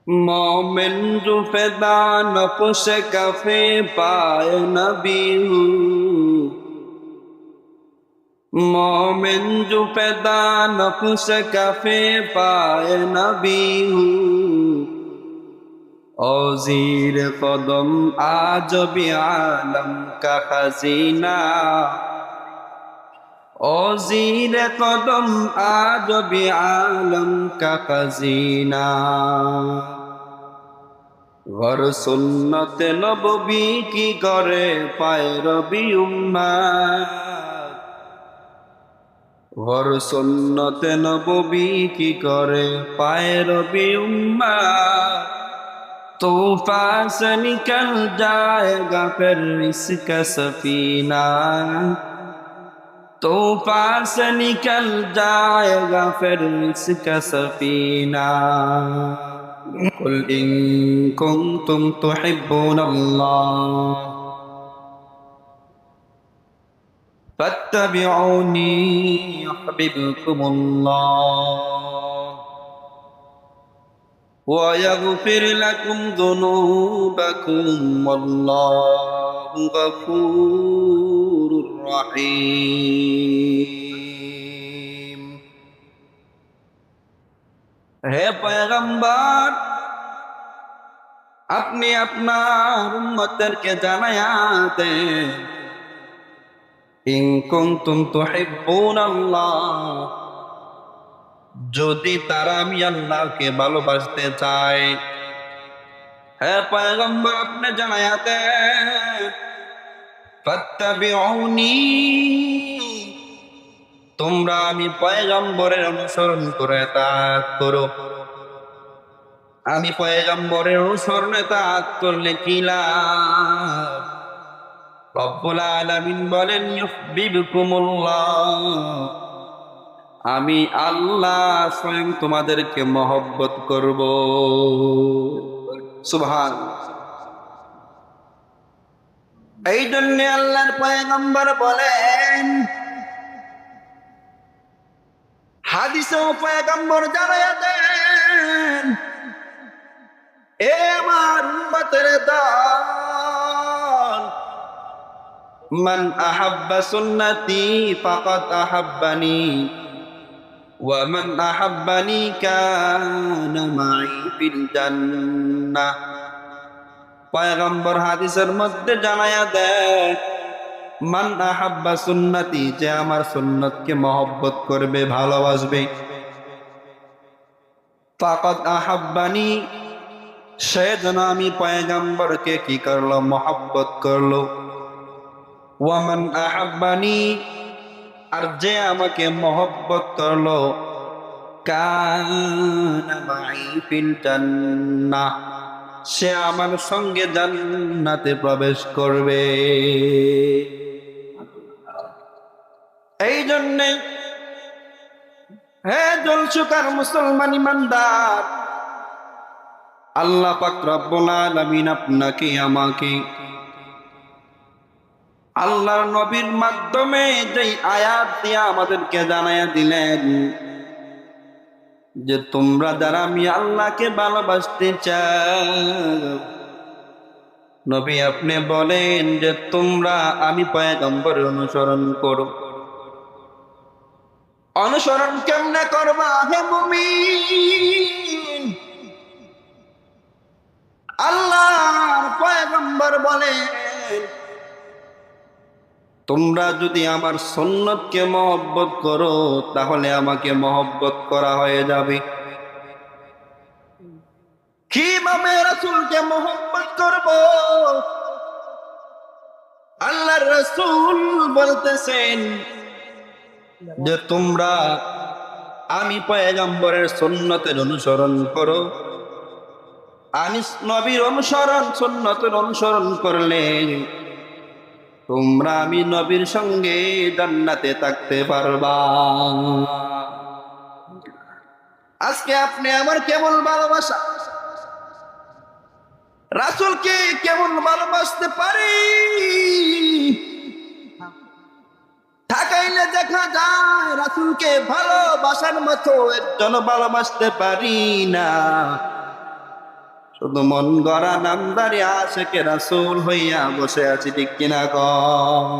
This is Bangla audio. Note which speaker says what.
Speaker 1: मोमिन जो पैदा नफ्स कफे पाए नबी हूँ। मोमिन जो पैदा नफ्स कफे पाए नबी हूँ। और ज़ीर कदम आज भी आलम का खजीना। और ज़ीर कदम आज भी आलम का खजीना। घर सुन्नत नबवी की करे पैरवी उम्मत। घर सुन्नत नबवी की करे पैरवी उम्मत। तूफान से निकल जाएगा फिर इसका सफीना। तूफान से निकल जाएगा फिर इसका सफीना। कुल इन कुंतुम तुहिब्बूनल्लाह फत्तबिऊनी युहब्बिबकुमुल्लाह व यगफिर लकुम दुनूबकुम वल्लाहु गफूरुर रहीम। हे पैगंबर, अपने अपना उम्मतर के জানায়া দেন ইন কুনতুম তুহিব্বুনাল্লাহ, যদি তারা আমি আল্লাহকে ভালোবাসতে চায়। হে পয়গম্বর, আপনি জানায়া দেন ফাত্তাবিউনি, তোমরা আমি পয়গম্বরের অনুসরণ করে তাআত করো। আমি পয়গম্বরের অনুসরণে তাআত করলে কি লাভ? রব্বুল আলামিন বলেন ইউহিব্বুকুমুল্লাহ, আমি আল্লাহ স্বয়ং তোমাদেরকে মহব্বত করব। সুবহানাল্লাহ। এই জন্য আল্লাহর পয়গম্বর বলেন, হাদিসেও পয়গম্বর জানায়া দেন, এ আমার উম্মতের দল, মান আহাব্বা সুন্নতি ফাকাদ আহাব্বানি ওয়া মান আহাব্বানি কানা মাই ফিল জান্নাহ। পয়গম্বর হাদিসের মধ্যে জানায়া দেয়, মান আহাব্বা সুন্নতি, যে আমার সুন্নতকে মহব্বত করবে, ভালোবাসবে, ফাকাদ আহাব্বানি, সে যেন আমি পয়গম্বরকে কি করলো? মহব্বত করলো। ওয়া মান আহাব্বানি, আর যে আমাকে মহব্বত করলো, কানা মাই ফিল জান্নাহ, সে আমার সঙ্গে জান্নাতে প্রবেশ করবে। এই জন্যে হে জলসুকার মুসলমান ইমানদার, আল্লাহ পাক রব্বুল আলামিন আপনাকে আমাকে আল্লাহর নবীর মাধ্যমে যেই আয়াত দিয়ে আমাদেরকে জানায়া দিলেন যে তোমরা যারা আমি আল্লাহকে ভালোবাসতে চাও, নবী আপনি বলেন যে তোমরা আমি পয়গম্বরের অনুসরণ করো। অনুসরণ কেমনে করবা হে মুমিন? আল্লাহর পয়গম্বর বলেন, তোমরা যদি আমার সুন্নতকে মহব্বত করো, তাহলে আমাকে মহব্বত করা হয়ে যাবে। কিভাবে রাসূলকে মহব্বত করব? আল্লাহর রাসূল বলতেছেন যে তোমরা আমি পয়গম্বরের সুন্নতের অনুসরণ করো। আমি নবীর অনুসরণ, সুন্নতের অনুসরণ করলে তোমরা আমি নবীর সঙ্গে জান্নাতে থাকতে পারবা। আজকে আপনি আমার কেমন ভালোবাসা, রাসূলকে কেমন ভালোবাসতে পারি, তাকাইলে দেখা যায় রাসূলকে ভালোবাসার মতো একজন ভালোবাসতে পারি না। শুধু মন গড়া নামদারি আশেকে রাসূল হইয়া বসে আছি, ঠিক কিনা কও?